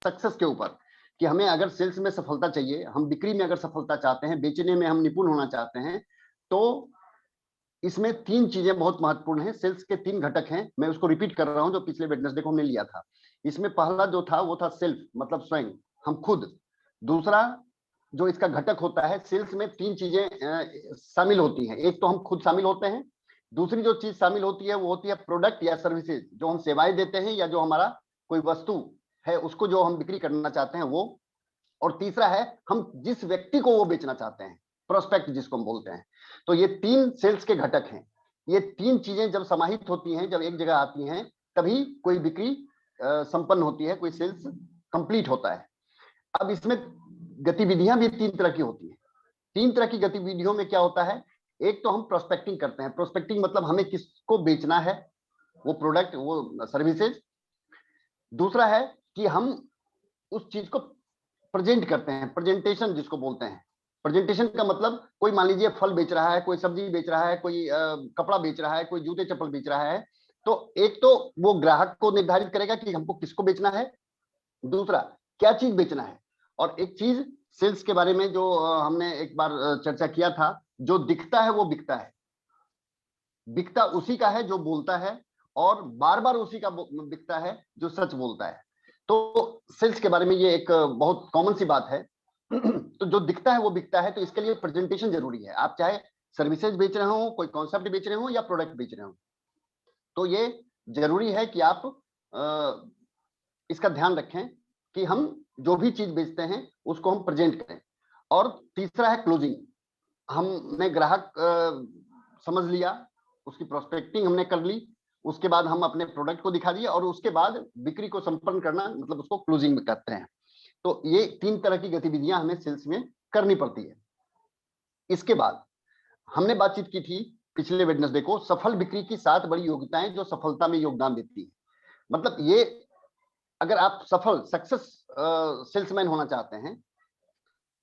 Success के ऊपर, कि हमें अगर सेल्स में सफलता चाहिए, हम बिक्री में अगर सफलता चाहते हैं, बेचने में हम निपुण होना चाहते हैं, तो इसमें 3 चीजें बहुत महत्वपूर्ण हैं। सेल्स के 3 घटक हैं, मैं उसको रिपीट कर रहा हूं जो पिछले वेडनेसडे को हमने लिया था। इसमें पहला जो था वो था सेल्फ, मतलब स्वयं, हम खुद। दूसरा जो इसका घटक होता है, सेल्स में 3 चीजें शामिल होती हैं। एक तो हम खुद शामिल होते हैं, दूसरी जो चीज शामिल होती है वो होती है प्रोडक्ट या सर्विसेज, जो हम सेवाएं देते हैं या जो हमारा कोई वस्तु है उसको जो हम बिक्री करना चाहते हैं वो। और तीसरा है हम जिस व्यक्ति को वो बेचना चाहते हैं, प्रोस्पेक्ट जिसको हम बोलते हैं। तो ये 3 सेल्स के घटक हैं। ये 3 चीजें जब समाहित होती हैं, जब एक जगह आती हैं, तभी कोई बिक्री संपन्न होती है, कोई सेल्स कंप्लीट होता है। अब इसमें गतिविधियां भी 3 तरह की होती हैं। 3 तरह की गतिविधियों में क्या होता है, एक तो हम प्रोस्पेक्टिंग करते हैं। प्रोस्पेक्टिंग मतलब हमें किसको बेचना है, वो प्रोडक्ट, वो सर्विसेज। दूसरा है कि हम उस चीज को प्रेजेंट करते हैं, प्रेजेंटेशन जिसको बोलते हैं। प्रेजेंटेशन का मतलब कोई मान लीजिए फल बेच रहा है, कोई सब्जी बेच रहा है, कोई कपड़ा बेच रहा है, कोई जूते चप्पल बेच रहा है। तो एक तो वो ग्राहक को निर्धारित करेगा कि हमको किसको बेचना है, दूसरा क्या चीज बेचना है, और एक चीज सेल्स के बारे में जो हमने एक बार चर्चा किया था, जो दिखता है वो बिकता है। बिकता उसी का है जो बोलता है, और बार बार उसी का बिकता है जो सच बोलता है। तो सेल्स के बारे में ये एक बहुत कॉमन सी बात है। तो जो दिखता है वो बिकता है, तो इसके लिए प्रेजेंटेशन जरूरी है। आप चाहे सर्विसेज बेच रहे हो, कोई कॉन्सेप्ट बेच रहे हो या प्रोडक्ट बेच रहे हो, तो ये जरूरी है कि आप इसका ध्यान रखें कि हम जो भी चीज बेचते हैं उसको हम प्रेजेंट करें। और तीसरा है क्लोजिंग। हमने ग्राहक समझ लिया, उसकी प्रोस्पेक्टिंग हमने कर ली, उसके बाद हम अपने प्रोडक्ट को दिखा दिए, और उसके बाद बिक्री को संपन्न करना, मतलब उसको क्लोजिंग में करते हैं। तो ये 3 तरह की गतिविधियां हमें सेल्स में करनी पड़ती है। इसके बाद हमने बातचीत की थी पिछले वेडनेसडे को, सफल बिक्री की 7 बड़ी योग्यताएं जो सफलता में योगदान देती है। मतलब ये, अगर आप सफल सक्सेस सेल्समैन होना चाहते हैं,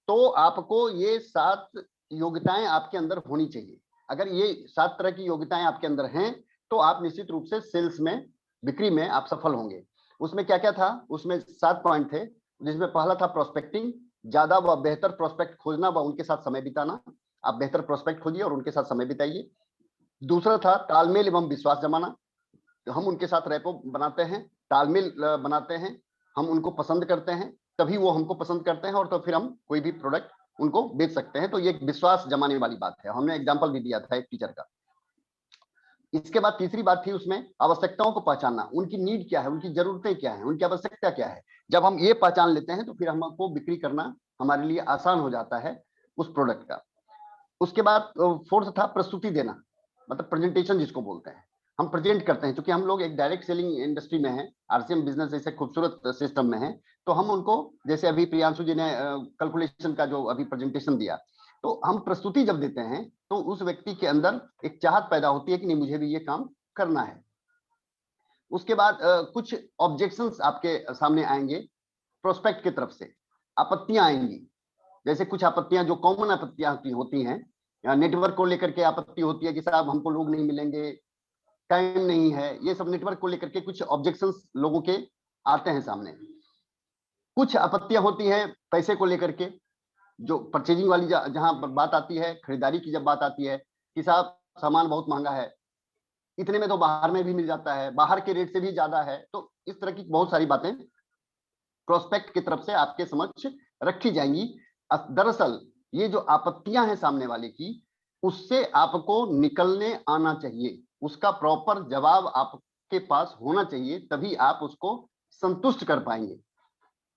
तो आपको ये 7 योग्यताएं आपके अंदर होनी चाहिए। अगर ये 7 तरह की योग्यताएं आपके अंदर हैं, तो आप निश्चित रूप से सेल्स में, बिक्री में आप सफल होंगे। उसमें क्या क्या था, उसमें 7 पॉइंट थे, जिसमें पहला था प्रोस्पेक्टिंग, ज्यादा व बेहतर प्रोस्पेक्ट खोजना व उनके साथ समय बिताना। आप बेहतर प्रोस्पेक्ट खोजिए और उनके साथ समय बिताइए। दूसरा था तालमेल एवं विश्वास जमाना। हम उनके साथ रैपो बनाते हैं, तालमेल बनाते हैं, हम उनको पसंद करते हैं, तभी वो हमको पसंद करते हैं, और तो फिर हम कोई भी प्रोडक्ट उनको बेच सकते हैं। तो ये विश्वास जमाने वाली बात है। हमने एग्जांपल भी दिया था एक टीचर का। इसके बाद तीसरी बात थी उसमें आवश्यकताओं को पहचानना। उनकी नीड क्या है, उनकी जरूरतें क्या है, उनकी आवश्यकता क्या है। जब हम ये पहचान लेते हैं तो फिर हमको बिक्री करना हमारे लिए आसान हो जाता है उस प्रोडक्ट का। उसके बाद फोर्थ था प्रस्तुति देना, मतलब प्रेजेंटेशन जिसको बोलते हैं। हम प्रेजेंट करते हैं, क्योंकि हम लोग एक डायरेक्ट सेलिंग इंडस्ट्री में हैं, आरसीएम बिजनेस जैसे खूबसूरत सिस्टम में है। तो हम उनको, जैसे अभी प्रियांशु जी ने कैलकुलेशन का जो अभी प्रेजेंटेशन दिया, तो हम प्रस्तुति जब देते हैं तो उस व्यक्ति के अंदर एक चाहत पैदा होती है कि नहीं, मुझे भी ये काम करना है। उसके बाद कुछ ऑब्जेक्शंस आपके सामने आएंगे प्रोस्पेक्ट की तरफ से, आपत्तियां आएंगी। जैसे कुछ आपत्तियां जो कॉमन आपत्तियां होती हैं, नेटवर्क को लेकर के आपत्ति होती है कि साहब हमको लोग नहीं मिलेंगे, टाइम नहीं है। ये सब नेटवर्क को लेकर के कुछ ऑब्जेक्शंस लोगों के आते हैं सामने। कुछ आपत्तियां होती हैं पैसे को लेकर के, जो परचेजिंग वाली जहां बात आती है, खरीदारी की जब बात आती है कि साहब सामान बहुत महंगा है, इतने में तो बाहर में भी मिल जाता है, बाहर के रेट से भी ज्यादा है। तो इस तरह की बहुत सारी बातें प्रोस्पेक्ट की तरफ से आपके समक्ष रखी जाएंगी। दरअसल ये जो आपत्तियां हैं सामने वाले की, उससे आपको निकलने आना चाहिए, उसका प्रॉपर जवाब आपके पास होना चाहिए, तभी आप उसको संतुष्ट कर पाएंगे,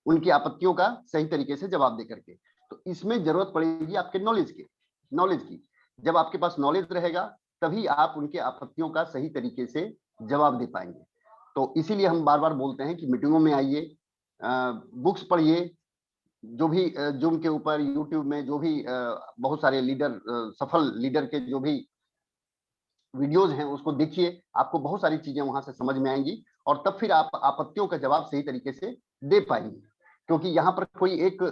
उनकी आपत्तियों का सही तरीके से जवाब दे करके। तो इसमें जरूरत पड़ेगी आपके नॉलेज की। जब आपके पास नॉलेज रहेगा तभी आप उनके आपत्तियों का सही तरीके से जवाब दे पाएंगे। तो इसीलिए हम बार बार बोलते हैं कि मीटिंगों में आइए, बुक्स पढ़िए, जो भी जूम के ऊपर, यूट्यूब में जो भी बहुत सारे लीडर, सफल लीडर के जो भी वीडियोज हैं उसको देखिए, आपको बहुत सारी चीजें वहां से समझ में आएंगी, और तब फिर आप आपत्तियों का जवाब सही तरीके से दे पाएंगे। क्योंकि यहाँ पर कोई एक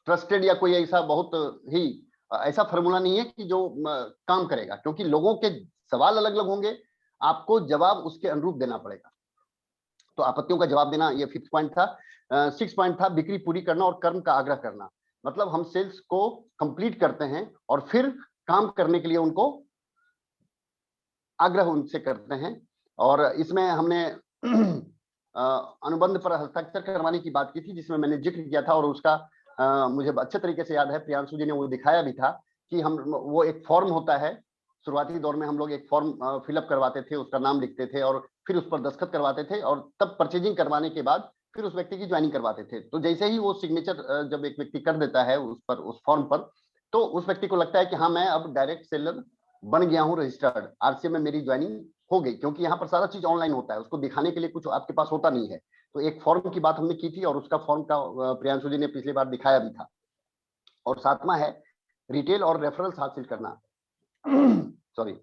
ट्रस्टेड या कोई ऐसा बहुत ही ऐसा फॉर्मूला नहीं है कि जो काम करेगा, क्योंकि लोगों के सवाल अलग अलग होंगे, आपको जवाब उसके अनुरूप देना पड़ेगा। तो आपत्तियों का जवाब देना ये 5th पॉइंट था। 6th पॉइंट था बिक्री पूरी करना और कर्म का आग्रह करना। मतलब हम सेल्स को कंप्लीट करते हैं और फिर काम करने के लिए उनको आग्रह उनसे करते हैं। और इसमें हमने अनुबंध पर हस्ताक्षर करवाने की बात की थी, जिसमें मैंने जिक्र किया था और उसका मुझे अच्छे तरीके से याद है, प्रियांशु जी ने वो दिखाया भी था कि हम वो एक फॉर्म होता है। शुरुआती दौर में हम लोग एक फॉर्म फिलअप करवाते थे, उसका नाम लिखते थे और फिर उस पर दस्तखत करवाते थे और तब परचेजिंग करवाने के बाद फिर उस व्यक्ति की ज्वाइनिंग करवाते थे। तो जैसे ही वो सिग्नेचर जब एक व्यक्ति कर देता है उस पर, उस फॉर्म पर, तो उस व्यक्ति को लगता है कि हाँ मैं अब डायरेक्ट सेलर बन गया हूँ, रजिस्टर्ड आरसीएम में मेरी ज्वाइनिंग हो गई, क्योंकि यहाँ पर सारा चीज ऑनलाइन होता है, उसको दिखाने के लिए कुछ आपके पास होता नहीं है। तो एक फॉर्म की बात हमने की थी और उसका फॉर्म का प्रियांशु जी ने पिछली बार दिखाया भी था। और 7वां है रिटेल और रेफरल्स हासिल करना। सॉरी,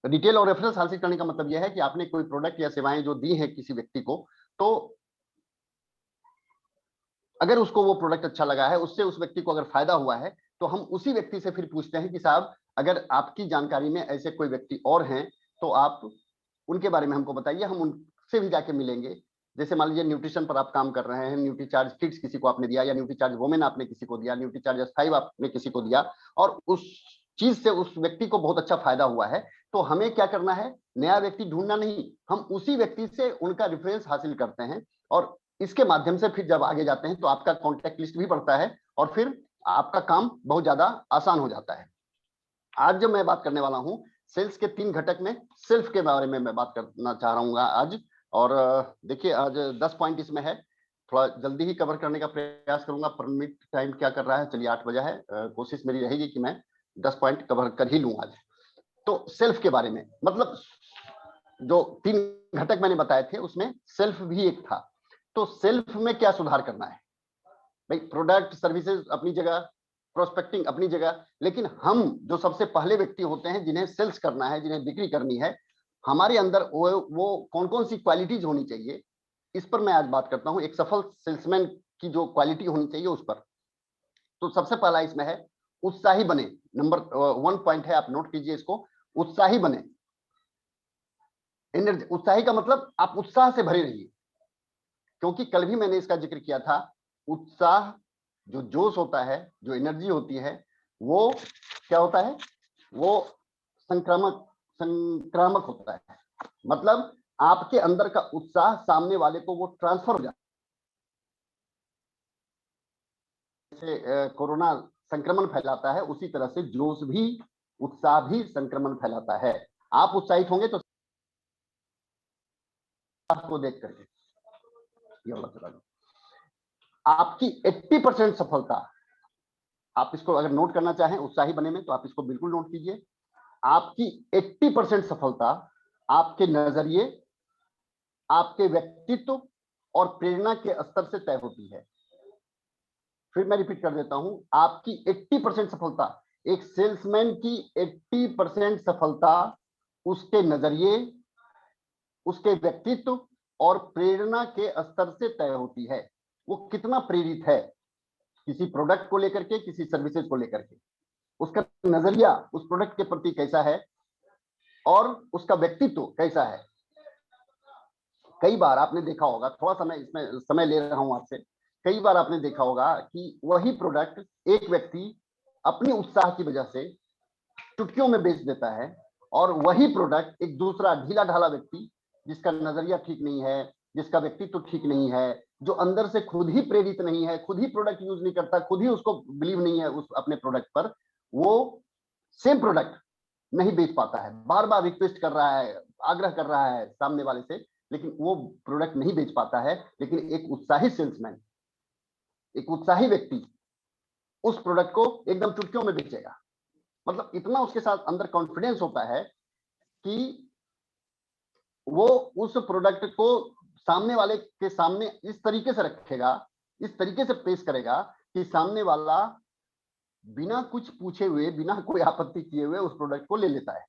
रिटेल और रेफरल्स हासिल करने का मतलब यह है कि आपने कोई प्रोडक्ट या सेवाएं जो दी है किसी व्यक्ति को, तो अगर उसको वो प्रोडक्ट अच्छा लगा है, उससे उस व्यक्ति को अगर फायदा हुआ है, तो हम उसी व्यक्ति से फिर पूछते हैं कि साहब अगर आपकी जानकारी में ऐसे कोई व्यक्ति और हैं तो आप उनके बारे में हमको बताइए, हम उनसे भी जाके मिलेंगे। जैसे मान लीजिए न्यूट्रिशन पर आप काम कर रहे हैं, न्यूट्री चार्ज किड्स किसी को आपने दिया, या न्यूट्री चार्ज वोमेन आपने किसी को दिया, न्यूट्री चार्ज S5 आपने किसी को दिया, और उस चीज से उस व्यक्ति को बहुत अच्छा फायदा हुआ है, तो हमें क्या करना है, नया व्यक्ति ढूंढना नहीं, हम उसी व्यक्ति से उनका रेफरेंस हासिल करते हैं और इसके माध्यम से फिर जब आगे जाते हैं तो आपका कॉन्टैक्ट लिस्ट भी बढ़ता है और फिर आपका काम बहुत ज्यादा आसान हो जाता है। आज जो मैं बात करने वाला हूं सेल्स के 3 घटक में सेल्फ के बारे में मैं बात करना चाह रहा हूँ आज। और देखिए आज 10 पॉइंट इसमें है, थोड़ा जल्दी ही कवर करने का प्रयास करूंगा। परमिट टाइम क्या कर रहा है, चलिए 8 बजा है, कोशिश मेरी रहेगी कि मैं 10 पॉइंट कवर कर ही लूँ आज। तो सेल्फ के बारे में, मतलब जो 3 घटक मैंने बताए थे उसमें सेल्फ भी एक था। तो सेल्फ में क्या सुधार करना है भाई, प्रोडक्ट सर्विसेज अपनी जगह, प्रोस्पेक्टिंग अपनी जगह, लेकिन हम जो सबसे पहले व्यक्ति होते हैं जिन्हें सेल्स करना है, जिन्हें बिक्री करनी है, हमारे अंदर वो कौन कौन सी क्वालिटीज होनी चाहिए, इस पर मैं आज बात करता हूं। एक सफल सेल्समैन की जो क्वालिटी होनी चाहिए उस पर। तो सबसे पहला इसमें है उत्साही बने। नंबर 1 पॉइंट है, आप नोट कीजिए इसको, उत्साही बने। एनर्जी, उत्साही का मतलब आप उत्साह से भरे रहिए, क्योंकि कल भी मैंने इसका जिक्र किया था, उत्साह जो जोश होता है, जो एनर्जी होती है, वो क्या होता है, वो संक्रामक होता है। मतलब आपके अंदर का उत्साह सामने वाले को वो ट्रांसफर हो जाता है। जैसे कोरोना संक्रमण फैलाता है, उसी तरह से जोश भी, उत्साह भी संक्रमण फैलाता है। आप उत्साहित होंगे तो आपको देख करके ये वाला चला जाए। आपकी 80% सफलता, आप इसको अगर नोट करना चाहें उत्साही बने में, तो आप इसको बिल्कुल नोट कीजिए। आपकी 80% सफलता आपके नजरिए, आपके व्यक्तित्व और प्रेरणा के स्तर से तय होती है। फिर मैं रिपीट कर देता हूं, आपकी 80% सफलता, एक सेल्समैन की 80% सफलता उसके नजरिए, उसके व्यक्तित्व और प्रेरणा के स्तर से तय होती है। वो कितना प्रेरित है किसी प्रोडक्ट को लेकर के, किसी सर्विसेज को लेकर के, उसका नजरिया उस प्रोडक्ट के प्रति कैसा है और उसका व्यक्तित्व कैसा है। कई बार आपने देखा होगा, थोड़ा सा मैं इसमें समय ले रहा हूं आपसे, कई बार आपने देखा होगा कि वही प्रोडक्ट एक व्यक्ति अपनी उत्साह की वजह से चुटकियों में बेच देता है, और वही प्रोडक्ट एक दूसरा ढीला ढाला व्यक्ति, जिसका नजरिया ठीक नहीं है, जिसका व्यक्तित्व ठीक नहीं है, जो अंदर से खुद ही प्रेरित नहीं है, खुद ही प्रोडक्ट यूज नहीं करता, खुद ही उसको बिलीव नहीं है उस अपने प्रोडक्ट पर, वो सेम प्रोडक्ट नहीं बेच पाता है। बार बार रिक्वेस्ट कर रहा है, आग्रह कर रहा है सामने वाले से, लेकिन वो प्रोडक्ट नहीं बेच पाता है। लेकिन एक उत्साही सेल्समैन, एक उत्साही व्यक्ति उस प्रोडक्ट को एकदम चुटकियों में बेचेगा। मतलब इतना उसके साथ अंदर कॉन्फिडेंस होता है कि वो उस प्रोडक्ट को सामने वाले के सामने इस तरीके से रखेगा, इस तरीके से पेश करेगा कि सामने वाला बिना कुछ पूछे हुए, बिना कोई आपत्ति किए हुए उस प्रोडक्ट को ले लेता है।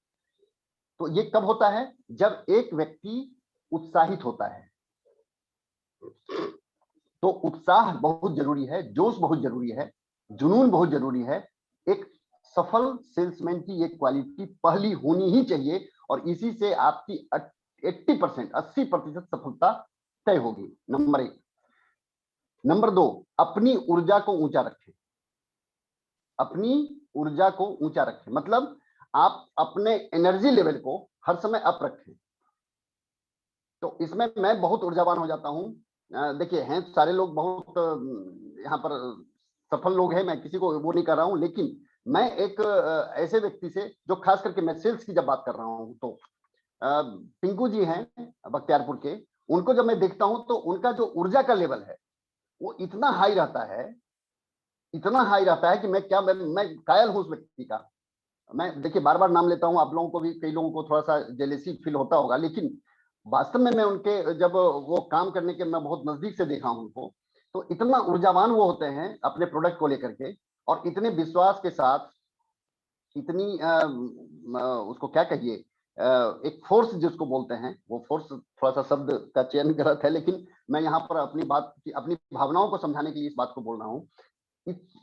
तो ये कब होता है, जब एक व्यक्ति उत्साहित होता है। तो उत्साह बहुत जरूरी है, जोश बहुत जरूरी है, जुनून बहुत जरूरी है। एक सफल सेल्समैन की ये क्वालिटी पहली होनी ही चाहिए, और इसी से आपकी 80% 80% सफलता तय होगी, नंबर 1। नंबर 2, अपनी ऊर्जा को ऊंचा रखें। अपनी ऊर्जा को ऊंचा रखें मतलब आप अपने एनर्जी लेवल को हर समय अप रखें। तो इसमें मैं बहुत ऊर्जावान हो जाता हूं। देखिए, हैं सारे लोग बहुत यहाँ पर सफल लोग हैं, मैं किसी को वो नहीं कर रहा हूं, लेकिन मैं एक ऐसे व्यक्ति से, जो खास करके मैं सेल्स की जब बात कर रहा हूं, तो पिंकू जी हैं बख्तियारपुर के, उनको जब मैं देखता हूं तो उनका जो ऊर्जा का लेवल है वो इतना हाई रहता है, इतना हाई रहता है कि मैं कायल हूं उस व्यक्ति का। मैं देखिए बार बार नाम लेता हूं, आप लोगों को भी, कई लोगों को थोड़ा सा जेलेसी फील होता होगा, लेकिन वास्तव में मैं उनके जब वो काम करने के मैं बहुत नजदीक से देखा हूं उनको, तो इतना ऊर्जावान वो होते हैं अपने प्रोडक्ट को लेकर के, और इतने विश्वास के साथ, इतनी उसको क्या कहिए, एक फोर्स जिसको बोलते हैं, वो फोर्स, थोड़ा सा शब्द का चयन गलत है, लेकिन मैं यहाँ पर अपनी बात की, अपनी भावनाओं को समझाने के लिए इस बात को बोल रहा हूँ।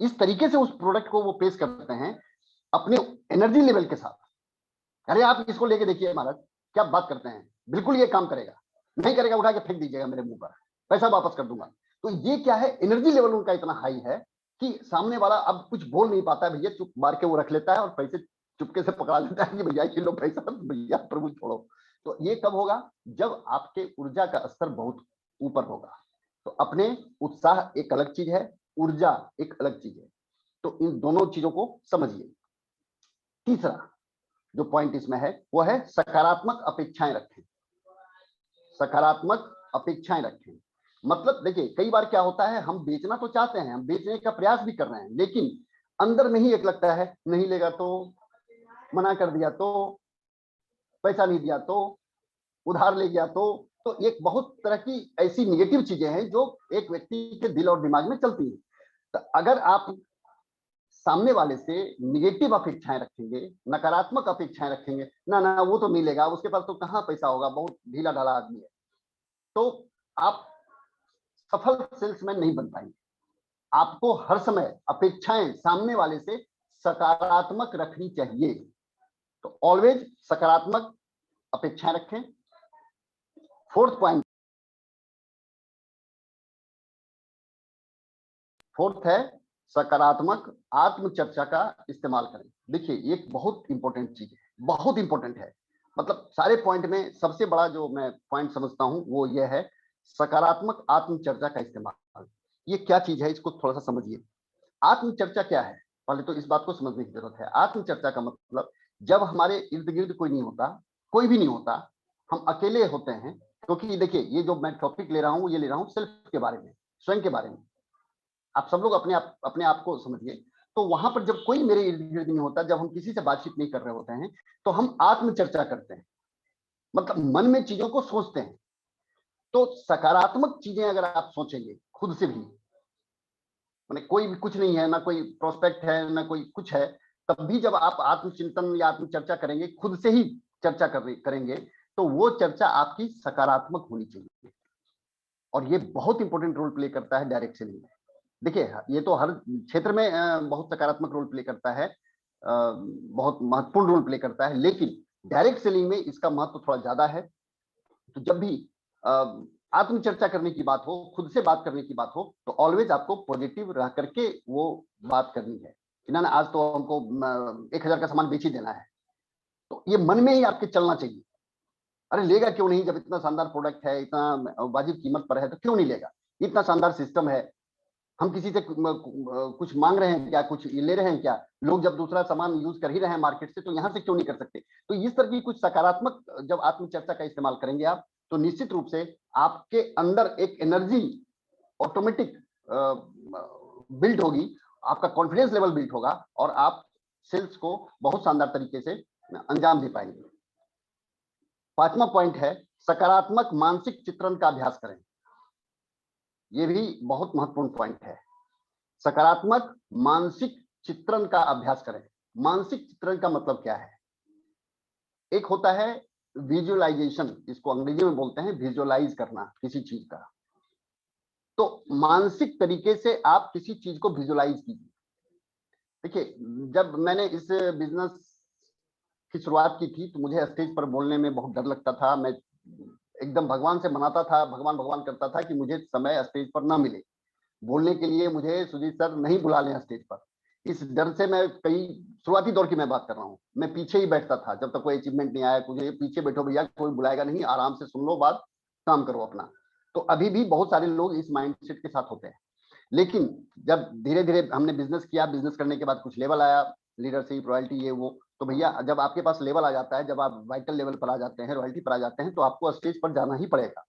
इस तरीके से उस प्रोडक्ट को वो पेश करते हैं अपने एनर्जी लेवल के साथ। अरे आप इसको लेके देखिए महाराज, क्या बात करते हैं, बिल्कुल ये काम करेगा, नहीं करेगा उठा के फेंक दीजिएगा मेरे मुंह पर, पैसा वापस कर दूंगा। तो ये क्या है, एनर्जी लेवल उनका इतना हाई है कि सामने वाला अब कुछ बोल नहीं पाता है, भैया चुप मार के वो रख लेता है और पैसे चुपके से पकड़ा लेता है कि भैया ये लो पैसा, भैया प्रभु छोड़ो। तो ये कब होगा, जब आपके ऊर्जा का स्तर बहुत ऊपर होगा। तो अपने उत्साह एक अलग चीज है, ऊर्जा एक अलग चीज है, तो इन दोनों चीजों को समझिए। तीसरा जो पॉइंट इसमें है वो है सकारात्मक अपेक्षाएं रखें। सकारात्मक अपेक्षाएं रखें मतलब देखिए, कई बार क्या होता है, हम बेचना तो चाहते हैं, हम बेचने का प्रयास भी कर रहे हैं, लेकिन अंदर में ही एक लगता है, नहीं लेगा तो, मना कर दिया तो, पैसा नहीं दिया तो, उधार ले गया तो एक बहुत तरह की ऐसी निगेटिव चीजें हैं जो एक व्यक्ति के दिल और दिमाग में चलती हैं। तो अगर आप सामने वाले से निगेटिव अपेक्षाएं रखेंगे, नकारात्मक अपेक्षाएं रखेंगे, ना ना वो तो नहीं लेगा, उसके पास तो कहाँ पैसा होगा, बहुत ढीला ढाला आदमी है, तो आप सफल सेल्समैन नहीं बन पाएंगे। आपको हर समय अपेक्षाएं सामने वाले से सकारात्मक रखनी चाहिए। तो ऑलवेज सकारात्मक अपेक्षाएं रखें। फोर्थ पॉइंट, फोर्थ है सकारात्मक आत्मचर्चा का इस्तेमाल करें। देखिए ये एक बहुत इंपॉर्टेंट चीज है, बहुत इंपॉर्टेंट है, मतलब सारे पॉइंट में सबसे बड़ा जो मैं पॉइंट समझता हूं वो ये है सकारात्मक आत्मचर्चा का इस्तेमाल। ये क्या चीज है, इसको थोड़ा सा समझिए। आत्मचर्चा क्या है, पहले तो इस बात को समझने की जरूरत है। आत्मचर्चा का मतलब जब हमारे इर्द गिर्द कोई नहीं होता, कोई भी नहीं होता, हम अकेले होते हैं, क्योंकि देखिए ये जो मैं टॉपिक ले रहा हूं, ये ले रहा हूं सेल्फ के बारे में, स्वयं के बारे में। आप सब लोग अपने आप को समझिए। तो वहां पर जब कोई मेरे इर्द गिर्द नहीं होता, जब हम किसी से बातचीत नहीं कर रहे होते हैं, तो हम आत्मचर्चा करते हैं, मतलब मन में चीजों को सोचते हैं। तो सकारात्मक चीजें अगर आप सोचेंगे खुद से भी, मैंने कोई भी कुछ नहीं है, ना कोई प्रोस्पेक्ट है, ना कोई कुछ है, तब भी जब आप आत्मचिंतन या आत्मचर्चा करेंगे, खुद से ही चर्चा करेंगे, तो वो चर्चा आपकी सकारात्मक होनी चाहिए। और ये बहुत इंपॉर्टेंट रोल प्ले करता है डायरेक्ट सेलिंग में। देखिए ये तो हर क्षेत्र में बहुत सकारात्मक रोल प्ले करता है, बहुत महत्वपूर्ण रोल प्ले करता है, लेकिन डायरेक्ट सेलिंग में इसका महत्व थोड़ा ज्यादा है। तो जब भी आत्मचर्चा करने की बात हो, खुद से बात करने की बात हो, तो ऑलवेज आपको पॉजिटिव रह करके वो बात करनी है कि ना ना आज तो हमको 1000 का सामान बेच ही देना है। तो ये मन में ही आपके चलना चाहिए। अरे लेगा क्यों नहीं, जब इतना शानदार प्रोडक्ट है, इतना वाजिब कीमत पर है, तो क्यों नहीं लेगा, इतना शानदार सिस्टम है, हम किसी से कुछ मांग रहे हैं क्या, कुछ ले रहे हैं क्या, लोग जब दूसरा सामान यूज कर ही रहे हैं मार्केट से, तो यहाँ से क्यों नहीं कर सकते। तो इस तरह की कुछ सकारात्मक जब आत्मचर्चा का इस्तेमाल करेंगे आप, तो निश्चित रूप से आपके अंदर एक एनर्जी ऑटोमेटिक बिल्ड होगी, आपका कॉन्फिडेंस लेवल बिल्ड होगा, और आप सेल्स को बहुत शानदार तरीके से अंजाम दे पाएंगे। पांचवा पॉइंट है सकारात्मक मानसिक चित्रण का अभ्यास करें। ये भी बहुत महत्वपूर्ण पॉइंट है। सकारात्मक मानसिक चित्रण का अभ्यास करें। मानसिक चित्रण का मतलब क्या है, एक होता है विजुअलाइजेशन, इसको अंग्रेजी में बोलते हैं विजुअलाइज करना किसी चीज का। तो मानसिक तरीके से आप किसी चीज को विजुअलाइज कीजिए। देखिए जब मैंने इस बिजनेस की शुरुआत की थी, तो मुझे स्टेज पर बोलने में बहुत डर लगता था, मैं एकदम भगवान से मनाता था, भगवान भगवान करता था कि मुझे समय स्टेज पर ना मिले, बोलने के लिए मुझे सुजीत सर नहीं बुला लें स्टेज पर। इस डर से मैं कई शुरुआती दौर की मैं बात कर रहा हूँ, मैं पीछे ही बैठता था जब तक कोई अचीवमेंट नहीं आया, मुझे पीछे बैठो भैया, कोई बुलाएगा नहीं, आराम से सुन लो बात, काम करो अपना। तो अभी भी बहुत सारे लोग इस माइंडसेट के साथ होते हैं। लेकिन जब धीरे धीरे हमने बिजनेस किया, बिजनेस करने के बाद कुछ लेवल आया, लीडरशिप, रॉयल्टी, ये वो, तो भैया जब आपके पास लेवल आ जाता है, जब आप वाइटल लेवल पर आ जाते हैं, रॉयल्टी पर आ जाते हैं, तो आपको स्टेज पर जाना ही पड़ेगा।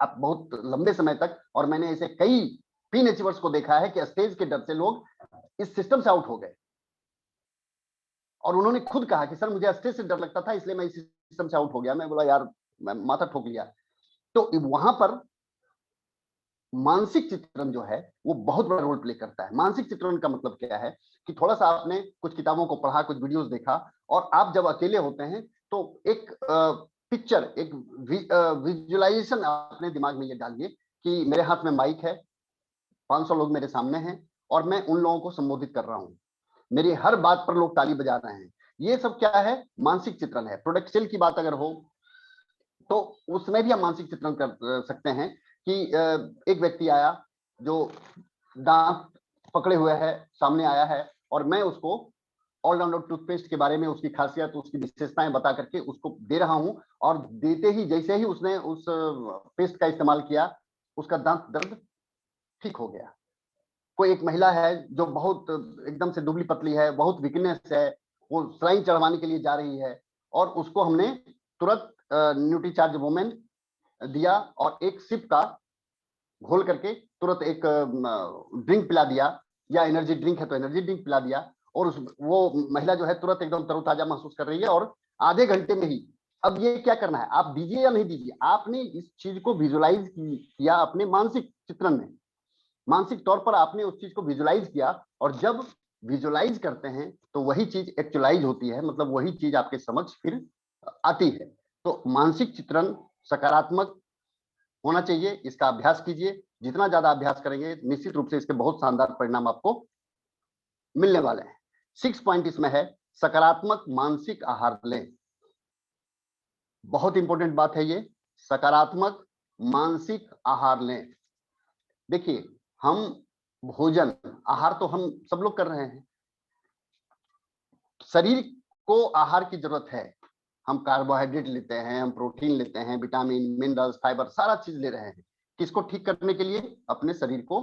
आप बहुत लंबे समय तक, और मैंने ऐसे कई पिन अचीवर्स को देखा है कि स्टेज के डर से लोग इस सिस्टम से आउट हो गए, और उन्होंने खुद कहा कि सर मुझे स्टेज से डर लगता था इसलिए मैं इस सिस्टम से आउट हो गया। मैं बोला यार, मैं माथा ठोक लिया। तो वहां पर मानसिक चित्रण जो है वो बहुत बड़ा रोल प्ले करता है। मानसिक चित्रण का मतलब क्या है कि थोड़ा सा आपने कुछ किताबों को पढ़ा, कुछ वीडियोस देखा, और आप जब अकेले होते हैं तो एक पिक्चर, एक विजुअलाइजेशन अपने दिमाग में ये डालिए कि मेरे हाथ में माइक है, 500 लोग मेरे सामने हैं, और मैं उन लोगों को संबोधित कर रहा हूं, मेरी हर बात पर लोग ताली बजा रहे हैं। ये सब क्या है? मानसिक चित्रण है। प्रोडक्ट सेल की बात अगर हो तो उसमें भी हम मानसिक चित्रण कर सकते हैं कि एक व्यक्ति आया जो दांत पकड़े हुए है, सामने आया है, और मैं उसको ऑलराउंडर टूथपेस्ट के बारे में, उसकी खासियत, उसकी विशेषताएं बता करके उसको दे रहा हूं, और देते ही जैसे ही उसने उस पेस्ट का इस्तेमाल किया, उसका दांत दर्द ठीक हो गया। कोई एक महिला है जो बहुत एकदम से दुबली पतली है, बहुत वीकनेस है, वो सलाइन चढ़वाने के लिए जा रही है, और उसको हमने तुरंत न्यूट्रीचार्ज वुमेन दिया, और एक सिप का घोल करके तुरंत एक ड्रिंक पिला दिया, या एनर्जी ड्रिंक है तो एनर्जी ड्रिंक पिला दिया, और वो महिला जो है तुरंत एकदम तरोताजा महसूस कर रही है, और आधे घंटे में ही। अब ये क्या करना है, आप दीजिए या नहीं दीजिए, आपने इस चीज को विजुअलाइज किया अपने मानसिक चित्रण में, मानसिक तौर पर आपने उस चीज को विजुअलाइज किया, और जब विजुअलाइज करते हैं तो वही चीज एक्चुअलाइज होती है, मतलब वही चीज आपके समक्ष फिर आती है। तो मानसिक चित्रण सकारात्मक होना चाहिए, इसका अभ्यास कीजिए। जितना ज्यादा अभ्यास करेंगे निश्चित रूप से इसके बहुत शानदार परिणाम आपको मिलने वाले हैं। 6 पॉइंट इसमें है, सकारात्मक मानसिक आहार लें। बहुत इंपॉर्टेंट बात है ये, सकारात्मक मानसिक आहार लें। देखिए, हम भोजन, आहार तो हम सब लोग कर रहे हैं, शरीर को आहार की जरूरत है। हम कार्बोहाइड्रेट लेते हैं, हम प्रोटीन लेते हैं, विटामिन, मिनरल्स, फाइबर, सारा चीज ले रहे हैं। किसको ठीक करने के लिए? अपने शरीर को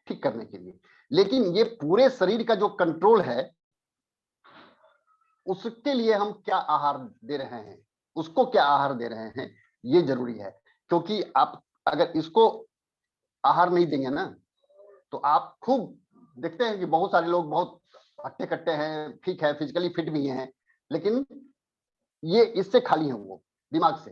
ठीक करने के लिए। लेकिन ये पूरे शरीर का जो कंट्रोल है, उसके लिए हम क्या आहार दे रहे हैं, उसको क्या आहार दे रहे हैं, ये जरूरी है। क्योंकि आप अगर इसको आहार नहीं देंगे ना, तो आप खूब देखते हैं कि बहुत सारे लोग बहुत हट्टे कट्टे हैं, ठीक है, फिजिकली फिट भी हैं, लेकिन ये इससे खाली है, वो दिमाग से।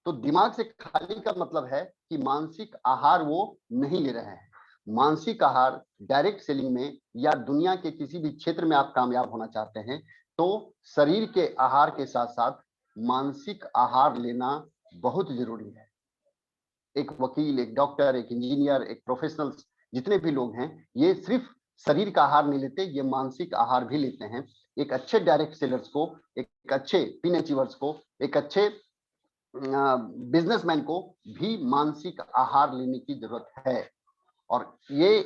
तो दिमाग से खाली का मतलब है कि मानसिक आहार वो नहीं ले रहे हैं। मानसिक आहार, डायरेक्ट सेलिंग में या दुनिया के किसी भी क्षेत्र में आप कामयाब होना चाहते हैं तो शरीर के आहार के साथ साथ मानसिक आहार लेना बहुत जरूरी है। एक वकील, एक डॉक्टर, एक इंजीनियर, एक प्रोफेशनल, जितने भी लोग हैं, ये सिर्फ शरीर का आहार नहीं लेते, ये मानसिक आहार भी लेते हैं। एक अच्छे डायरेक्ट सेलर्स को, एक अच्छे पिन अचीवर्स को, एक अच्छे बिजनेसमैन को भी मानसिक आहार लेने की जरूरत है। और ये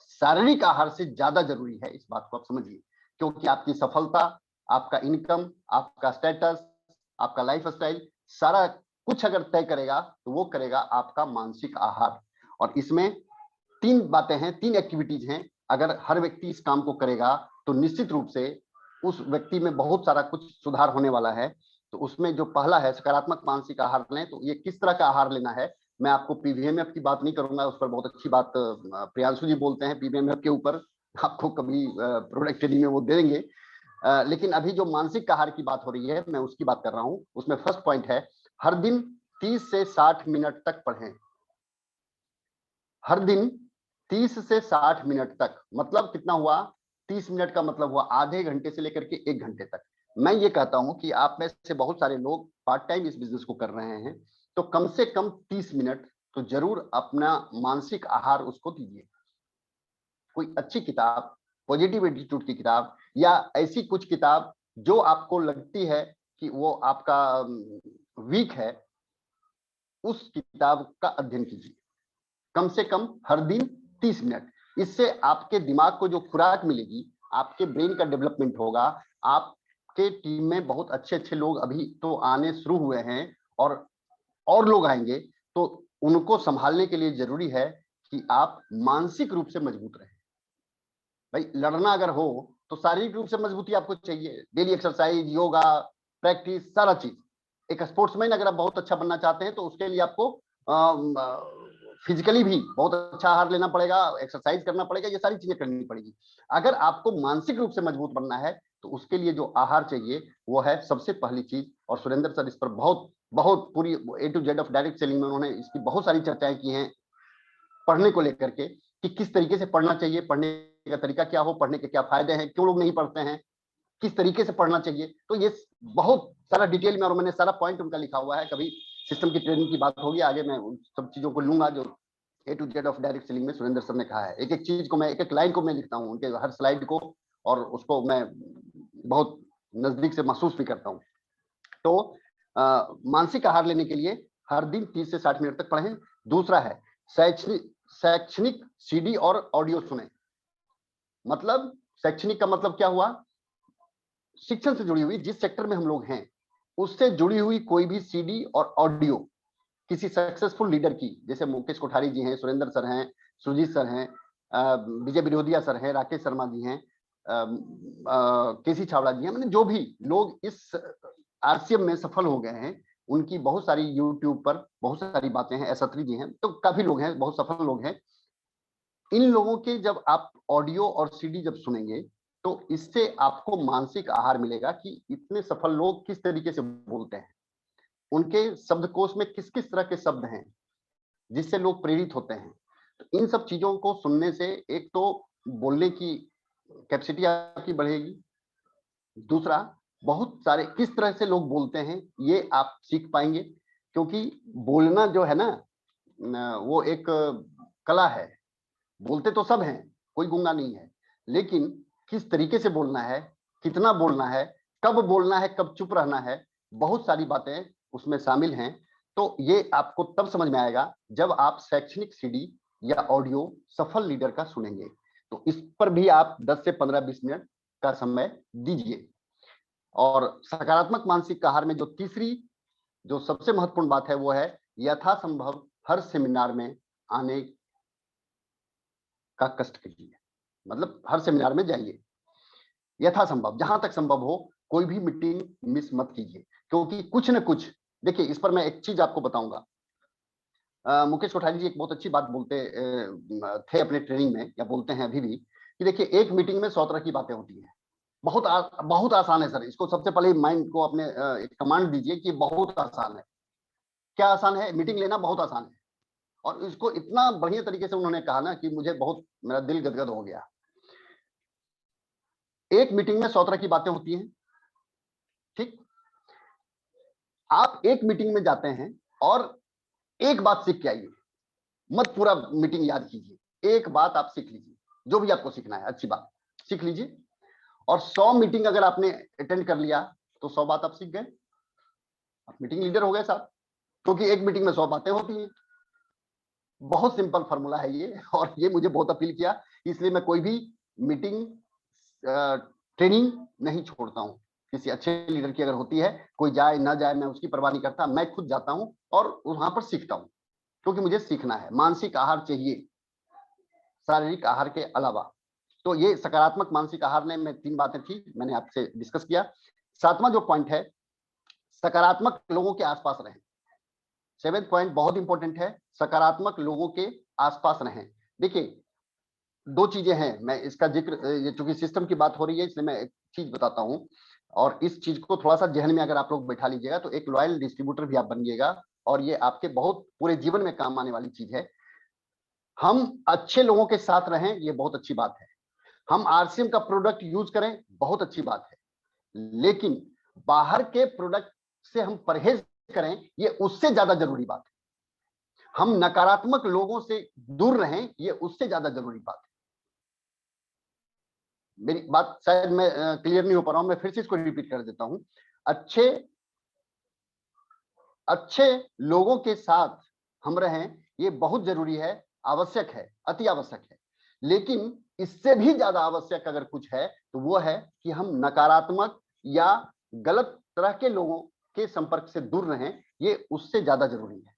शारीरिक आहार से ज्यादा जरूरी है, इस बात को आप समझिए। क्योंकि आपकी सफलता, आपका इनकम, आपका स्टेटस, आपका लाइफ स्टाइल, सारा कुछ अगर तय करेगा तो वो करेगा आपका मानसिक आहार। और इसमें 3 बातें हैं, 3 एक्टिविटीज हैं। अगर हर व्यक्ति इस काम को करेगा तो निश्चित रूप से उस व्यक्ति में बहुत सारा कुछ सुधार होने वाला है। तो उसमें जो पहला है, सकारात्मक मानसिक आहार लें। तो ये किस तरह का आहार लेना है, मैं आपको पीवीएमएफ की बात नहीं करूंगा, उस पर बहुत अच्छी बात प्रियांशु जी बोलते हैं पीवीएमएफ के ऊपर, आपको कभी प्रोडक्ट ट्रेनिंग में वो देंगे। लेकिन अभी जो मानसिक आहार की बात हो रही है, मैं उसकी बात कर रहा हूं। उसमें फर्स्ट पॉइंट है, हर दिन 30 से 60 मिनट तक पढ़ें। हर दिन 30 से 60 मिनट तक, मतलब कितना हुआ? 30 मिनट का मतलब हुआ आधे घंटे से लेकर के 1 घंटे तक। मैं ये कहता हूं कि आप में से बहुत सारे लोग पार्ट टाइम इस बिजनेस को कर रहे हैं, तो कम से कम 30 मिनट तो जरूर अपना मानसिक आहार उसको दीजिए। कोई अच्छी किताब, पॉजिटिव एटीट्यूड की किताब, या ऐसी कुछ किताब जो आपको लगती है कि वो आपका वीक है उस किताब का अध्ययन कीजिए, कम से कम हर दिन 30 मिनट। इससे आपके दिमाग को जो खुराक मिलेगी, आपके ब्रेन का डेवलपमेंट होगा। आपके टीम में बहुत अच्छे अच्छे लोग अभी तो आने शुरू हुए हैं और लोग आएंगे, तो उनको संभालने के लिए जरूरी है कि आप मानसिक रूप से मजबूत रहें। भाई लड़ना अगर हो तो शारीरिक रूप से मजबूती आपको चाहिए, डेली एक्सरसाइज, योगा, प्रैक्टिस, सारा चीज। एक स्पोर्ट्समैन अगर आप बहुत अच्छा बनना चाहते हैं तो उसके लिए आपको फिजिकली भी बहुत अच्छा आहार लेना पड़ेगा, एक्सरसाइज करना पड़ेगा, ये सारी चीजें करनी पड़ेगी। अगर आपको मानसिक रूप से मजबूत बनना है तो उसके लिए जो आहार चाहिए वो है सबसे पहली चीज। और सुरेंद्र सर इस पर बहुत बहुत पूरी A to Z of direct selling में उन्होंने इसकी बहुत सारी चर्चाएं की हैं, पढ़ने को लेकर के कि किस तरीके से पढ़ना चाहिए, पढ़ने का तरीका क्या हो, पढ़ने के क्या फायदे हैं, क्यों लोग नहीं पढ़ते हैं, किस तरीके से पढ़ना चाहिए। तो ये बहुत सारा डिटेल में, और मैंने सारा पॉइंट उनका लिखा हुआ है। कभी सिस्टम की ट्रेनिंग की बात होगी आगे, मैं उन सब चीजों को लूंगा जो A to Z of direct selling में सुरेंद्र सर ने कहा है। एक एक चीज को मैं, एक एक लाइन को मैं लिखता हूँ उनके हर स्लाइड को, और उसको मैं बहुत नजदीक से महसूस भी करता हूँ। तो मानसिक आहार लेने के लिए हर दिन 30 से 60 मिनट तक पढ़ें। दूसरा है शैक्षणिक CD और ऑडियो सुने। मतलब शैक्षणिक का मतलब क्या हुआ, शिक्षण से जुड़ी हुई, जिस सेक्टर में हम लोग हैं उससे जुड़ी हुई कोई भी CD और ऑडियो किसी सक्सेसफुल लीडर की, जैसे मुकेश कोठारी जी हैं, सुरेंद्र सर हैं, सुजीत सर हैं, विजय बिरोदिया सर हैं, राकेश शर्मा जी हैं, केसी छावड़ा जी हैं, मैंने जो भी लोग इस RCM में सफल हो गए हैं उनकी बहुत सारी यूट्यूब पर बहुत सारी बातें हैं, S. अत्री जी हैं, तो काफी लोग हैं, बहुत सफल लोग हैं। इन लोगों के जब आप ऑडियो और CD जब सुनेंगे तो इससे आपको मानसिक आहार मिलेगा कि इतने सफल लोग किस तरीके से बोलते हैं, उनके शब्दकोश में किस किस तरह के शब्द हैं जिससे लोग प्रेरित होते हैं। तो इन सब चीजों को सुनने से एक तो बोलने की कैपेसिटी आपकी बढ़ेगी, दूसरा बहुत सारे किस तरह से लोग बोलते हैं ये आप सीख पाएंगे, क्योंकि बोलना जो है ना वो एक कला है। बोलते तो सब हैं, कोई गूंगा नहीं है, लेकिन किस तरीके से बोलना है, कितना बोलना है, कब बोलना है, कब चुप रहना है, बहुत सारी बातें उसमें शामिल हैं। तो ये आपको तब समझ में आएगा जब आप शैक्षणिक CD या ऑडियो सफल लीडर का सुनेंगे। तो इस पर भी आप 10 से 15-20 मिनट का समय दीजिए। और सकारात्मक मानसिक आहार में जो तीसरी, जो सबसे महत्वपूर्ण बात है वो है यथासंभव हर सेमिनार में आने का कष्ट कीजिए। मतलब हर सेमिनार में जाइए, यथासंभव, जहां तक संभव हो कोई भी मीटिंग मिस मत कीजिए, क्योंकि कुछ न कुछ, देखिए इस पर मैं एक चीज आपको बताऊंगा। मुकेश कोठारी जी एक बहुत अच्छी बात बोलते थे अपने ट्रेनिंग में, या बोलते हैं अभी भी, कि देखिए एक मीटिंग में 100 तरह की बातें होती हैं। बहुत आसान है सर, इसको सबसे पहले माइंड को अपने एक कमांड दीजिए कि बहुत आसान है। क्या आसान है? मीटिंग लेना बहुत आसान है। और इसको इतना बढ़िया तरीके से उन्होंने कहा ना कि मुझे बहुत, मेरा दिल गदगद हो गया। एक मीटिंग में 100 तरह की बातें होती हैं, ठीक? आप एक मीटिंग में जाते हैं और एक बात सीख के आइए, मत पूरा मीटिंग याद कीजिए, एक बात आप सीख लीजिए, जो भी आपको सीखना है अच्छी बात सीख लीजिए। और 100 मीटिंग अगर आपने अटेंड कर लिया तो 100 बात आप सीख गए, आप मीटिंग लीडर हो गए साहब, क्योंकि एक मीटिंग में 100 बातें होती हैं। बहुत सिंपल फॉर्मूला है ये, और ये मुझे बहुत अपील किया, इसलिए मैं कोई भी मीटिंग ट्रेनिंग नहीं छोड़ता हूँ। किसी अच्छे लीडर की अगर होती है, कोई जाए ना जाए मैं उसकी परवाह नहीं करता, मैं खुद जाता हूँ और वहां पर सीखता हूँ, क्योंकि मुझे सीखना है। मानसिक आहार चाहिए शारीरिक आहार के अलावा। तो ये सकारात्मक मानसिक आहार में 3 बातें थी, मैंने आपसे डिस्कस किया। 7वां जो पॉइंट है, सकारात्मक लोगों के आसपास रहें। 7th पॉइंट बहुत इंपॉर्टेंट है, सकारात्मक लोगों के आसपास रहें। देखिए 2 चीजें हैं, मैं इसका जिक्र, ये चूंकि सिस्टम की बात हो रही है इसलिए मैं एक चीज बताता हूं, और इस चीज को थोड़ा सा जहन में अगर आप लोग बैठा लीजिएगा तो एक लॉयल डिस्ट्रीब्यूटर भी आप बनिएगा, और ये आपके बहुत पूरे जीवन में काम आने वाली चीज है। हम अच्छे लोगों के साथ रहें, ये बहुत अच्छी बात है। हम RCM का प्रोडक्ट यूज करें, बहुत अच्छी बात है, लेकिन बाहर के प्रोडक्ट से हम परहेज करें, ये उससे ज्यादा जरूरी बात है। हम नकारात्मक लोगों से दूर रहें, ये उससे ज्यादा जरूरी बात है। मेरी बात शायद मैं क्लियर नहीं हो पा रहा हूं, मैं फिर से इसको रिपीट कर देता हूं। अच्छे अच्छे लोगों के साथ हम रहें, ये बहुत जरूरी है, आवश्यक है, अति आवश्यक है। लेकिन इससे भी ज्यादा आवश्यक अगर कुछ है तो वो है कि हम नकारात्मक या गलत तरह के लोगों के संपर्क से दूर रहें, ये उससे ज्यादा जरूरी है।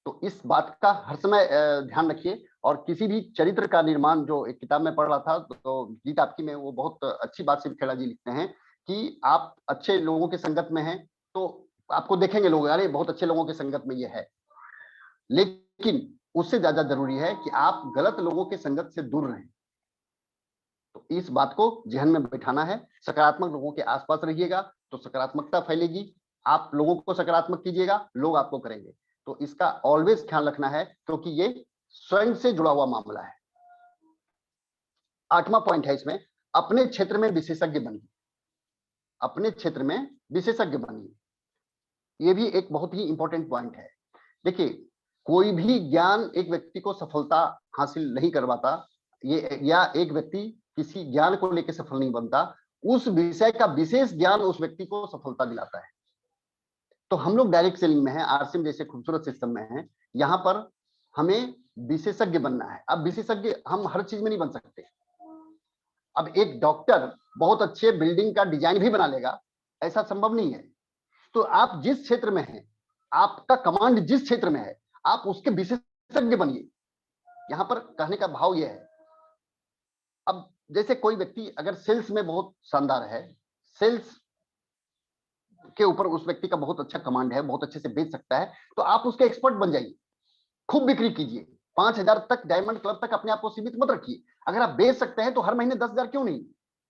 तो इस बात का हर समय ध्यान रखिए। और किसी भी चरित्र का निर्माण, जो एक किताब में पढ़ रहा था, तो गीत आपकी में वो बहुत अच्छी बात शिव खेड़ा जी लिखते हैं कि आप अच्छे लोगों के संगत में हैं तो आपको देखेंगे लोग, अरे बहुत अच्छे लोगों के संगत में ये है। लेकिन उससे ज्यादा जरूरी है कि आप गलत लोगों के संगत से दूर रहें। तो इस बात को जहन में बिठाना है। सकारात्मक लोगों के आसपास रहिएगा तो सकारात्मकता फैलेगी। आप लोगों को सकारात्मक कीजिएगा, लोग आपको करेंगे। तो इसका ऑलवेज ख्याल रखना है, क्योंकि ये स्वयं से जुड़ा हुआ मामला है। 8वां पॉइंट है इसमें, अपने क्षेत्र में विशेषज्ञ बनिए। अपने क्षेत्र में विशेषज्ञ बनिए, ये भी एक बहुत ही इंपॉर्टेंट पॉइंट है। देखिए, कोई भी ज्ञान एक व्यक्ति को सफलता हासिल नहीं करवाता, ये या एक व्यक्ति किसी ज्ञान को लेकर सफल नहीं बनता, उस विषय का विशेष ज्ञान उस व्यक्ति को सफलता दिलाता है। तो हम लोग डायरेक्ट सेलिंग में हैं, आरसीएम जैसे खूबसूरत सिस्टम में हैं, यहाँ पर हमें विशेषज्ञ बनना है। अब विशेषज्ञ हम हर चीज में नहीं बन सकते। अब एक डॉक्टर बहुत अच्छे बिल्डिंग का डिजाइन भी बना लेगा, ऐसा संभव नहीं है। तो आप जिस क्षेत्र में हैं, आपका कमांड जिस क्षेत्र में है, आप उसके विशेषज्ञ बनिए। यहां पर कहने का भाव यह है, अब जैसे कोई व्यक्ति अगर सेल्स में बहुत शानदार है, सेल्स के ऊपर उस व्यक्ति का बहुत अच्छा कमांड है, बहुत अच्छे से बेच सकता है, तो आप उसके एक्सपर्ट बन जाइए, खूब बिक्री कीजिए। 5,000 तक डायमंड क्लब तक अपने आप को सीमित मत रखिए। अगर आप बेच सकते हैं तो हर महीने 10,000 क्यों नहीं,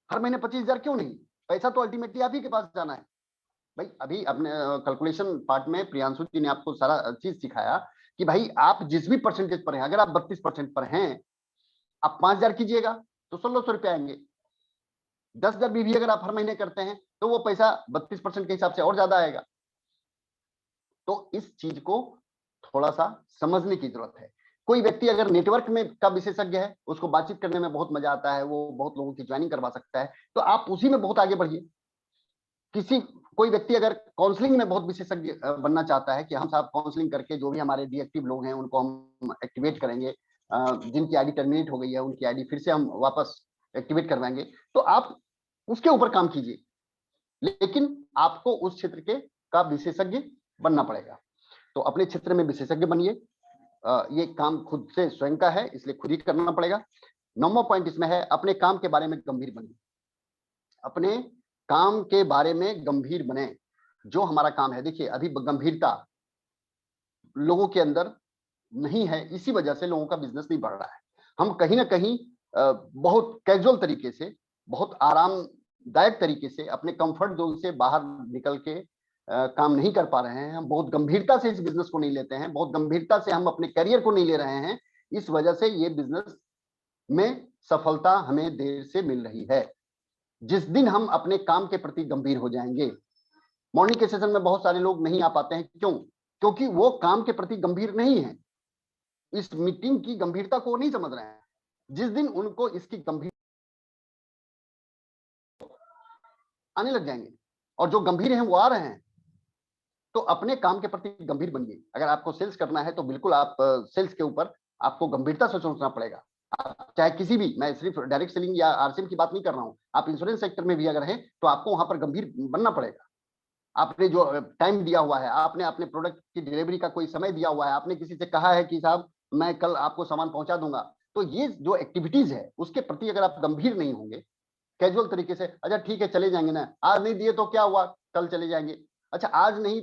हर महीने 25,000 क्यों नहीं? पैसा तो अल्टीमेटली आप ही के पास जाना है भाई। अभी अपने कैलकुलेशन पार्ट में प्रियांशु जी ने आपको सारा चीज सिखाया कि भाई आप जिस भी परसेंटेज पर हैं, अगर आप 32% पर हैं, आप 5,000 कीजिएगा तो 1,600 रुपए आएंगे। 10,000 भी अगर आप हर महीने करते हैं तो वो पैसा 32% के हिसाब से और ज्यादा आएगा। तो इस चीज को थोड़ा सा समझने की जरूरत है। कोई व्यक्ति अगर नेटवर्क में का विशेषज्ञ है, उसको बातचीत करने में बहुत मजा आता है, वो बहुत लोगों की ज्वाइनिंग करवा सकता है, तो आप उसी में बहुत आगे बढ़िए। कोई व्यक्ति अगर काउंसलिंग में बहुत विशेषज्ञ बनना चाहता है कि हम साहब काउंसलिंग करके जो भी हमारे डीएक्टिव लोग हैं उनको हम एक्टिवेट करेंगे, जिनकी आईडी टर्मिनेट हो गई है उनकी आईडी फिर से हम वापस एक्टिवेट करवाएंगे, तो आप उसके ऊपर काम कीजिए। लेकिन आपको उस क्षेत्र के का विशेषज्ञ बनना पड़ेगा। तो अपने क्षेत्र में विशेषज्ञ बनिए। ये काम खुद से स्वयं का है, इसलिए खुद ही करना पड़ेगा। 9वां पॉइंट इसमें है, अपने काम के बारे में गंभीर बनिए। अपने काम के बारे में गंभीर बने। जो हमारा काम है, देखिए अभी गंभीरता लोगों के अंदर नहीं है, इसी वजह से लोगों का बिजनेस नहीं बढ़ रहा है। हम कहीं ना कहीं बहुत कैजुअल तरीके से, बहुत आरामदायक तरीके से अपने कंफर्ट जोन से बाहर निकल के काम नहीं कर पा रहे हैं। हम बहुत गंभीरता से इस बिजनेस को नहीं लेते हैं, बहुत गंभीरता से हम अपने करियर को नहीं ले रहे हैं। इस वजह से ये बिजनेस में सफलता हमें देर से मिल रही है। जिस दिन हम अपने काम के प्रति गंभीर हो जाएंगे, मॉर्निंग के सेशन में बहुत सारे लोग नहीं आ पाते हैं, क्यों? क्योंकि वो काम के प्रति गंभीर नहीं है, इस मीटिंग की गंभीरता को नहीं समझ रहे हैं। जिस दिन उनको इसकी गंभीर आने लग जाएंगे, और जो गंभीर हैं वो आ रहे हैं, तो अपने काम के प्रति गंभीर बनिए। अगर आपको सेल्स करना है तो बिल्कुल आप सेल्स के ऊपर आपको गंभीरता से सोचना पड़ेगा। आप चाहे किसी भी, मैं सिर्फ डायरेक्ट सेलिंग या आरसीएम की बात नहीं कर रहा हूं, आप इंश्योरेंस सेक्टर में भी अगर हैं तो आपको वहां पर गंभीर बनना पड़ेगा। आपने जो टाइम दिया हुआ है, आपने अपने प्रोडक्ट की डिलीवरी का कोई समय दिया हुआ है, आपने किसी से कहा है कि साहब मैं कल आपको सामान पहुंचा दूंगा, तो ये जो एक्टिविटीज है उसके प्रति अगर आप गंभीर नहीं होंगे, कैजुअल तरीके से अच्छा ठीक है चले जाएंगे ना, आज नहीं दिए तो क्या हुआ, कल चले जाएंगे, अच्छा आज नहीं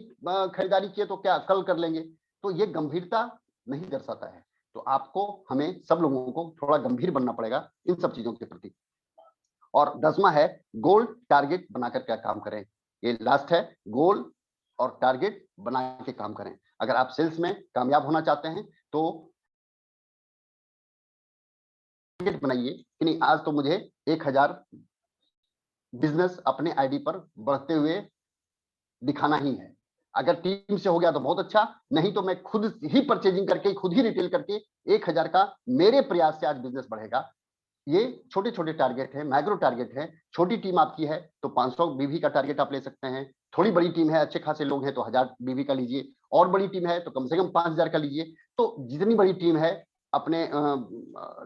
खरीदारी किए तो क्या कल कर लेंगे, तो ये गंभीरता नहीं दर्शाता है। तो आपको हमें सब लोगों को थोड़ा गंभीर बनना पड़ेगा इन सब चीजों के प्रति। और 10वां है, गोल टारगेट बनाकर क्या काम करें। ये लास्ट है, गोल और टारगेट बना के काम करें। अगर आप सेल्स में कामयाब होना चाहते हैं तो टारगेट बनाइए कि नहीं, आज तो मुझे 1,000 बिजनेस अपने आईडी पर बढ़ते हुए दिखाना ही है। अगर टीम से हो गया तो बहुत अच्छा, नहीं तो मैं खुद ही परचेजिंग करके, खुद ही रिटेल करके 1,000 का मेरे प्रयास से आज बिजनेस बढ़ेगा। ये छोटे छोटे टारगेट है, मैक्रो टारगेट है। छोटी टीम आपकी है तो 500 बीवी का टारगेट आप ले सकते हैं, थोड़ी बड़ी टीम है, अच्छे खासे लोग हैं तो 1000 बीवी का लीजिए, और बड़ी टीम है तो कम से कम 5000 का लीजिए। तो जितनी बड़ी टीम है अपने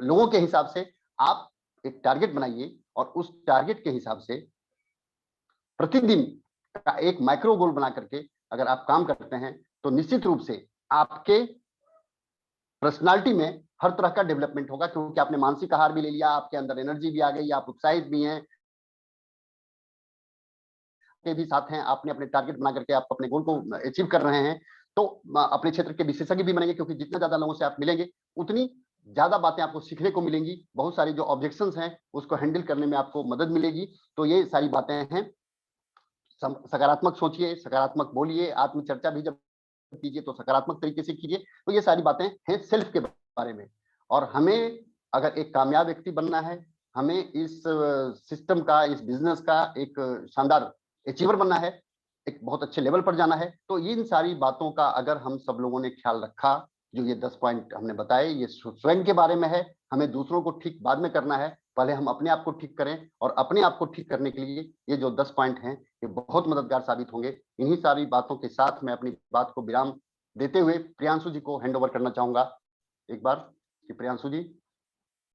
लोगों के हिसाब से आप एक टारगेट बनाइए और उस टारगेट के हिसाब से प्रतिदिन का एक माइक्रो गोल बना करके अगर आप काम करते हैं तो निश्चित रूप से आपके पर्सनालिटी में हर तरह का डेवलपमेंट होगा, क्योंकि आपने मानसिक आहार भी ले लिया, आपके अंदर एनर्जी भी आ गई, आप उत्साहित भी हैं, के भी साथ हैं, आपने अपने टारगेट बना करके आप अपने गोल को अचीव कर रहे हैं, तो अपने क्षेत्र के विशेषज्ञ भी बनेंगे, क्योंकि जितना ज्यादा लोगों से आप मिलेंगे उतनी ज्यादा बातें आपको सीखने को मिलेंगी, बहुत सारी जो ऑब्जेक्शंस हैं उसको हैंडल करने में आपको मदद मिलेगी। तो ये सारी बातें हैं, सकारात्मक सोचिए, सकारात्मक बोलिए, आत्मचर्चा भी जब कीजिए तो सकारात्मक तरीके से कीजिए। तो ये सारी बातें हैं सेल्फ के बारे में। और हमें अगर एक कामयाब व्यक्ति बनना है, हमें इस सिस्टम का, इस बिजनेस का एक शानदार अचीवर बनना है, एक बहुत अच्छे लेवल पर जाना है, तो इन सारी बातों का अगर हम सब लोगों ने ख्याल रखा, जो ये 10 पॉइंट हमने बताए, ये स्वयं के बारे में है, हमें दूसरों को ठीक बाद में करना है, पहले हम अपने आप को ठीक करें, और अपने आप को ठीक करने के लिए ये जो 10 पॉइंट हैं ये बहुत मददगार साबित होंगे। इन्हीं सारी बातों के साथ मैं अपनी बात को विराम देते हुए प्रियांशु जी को हैंड ओवर करना चाहूंगा एक बार। कि प्रियांशु जी।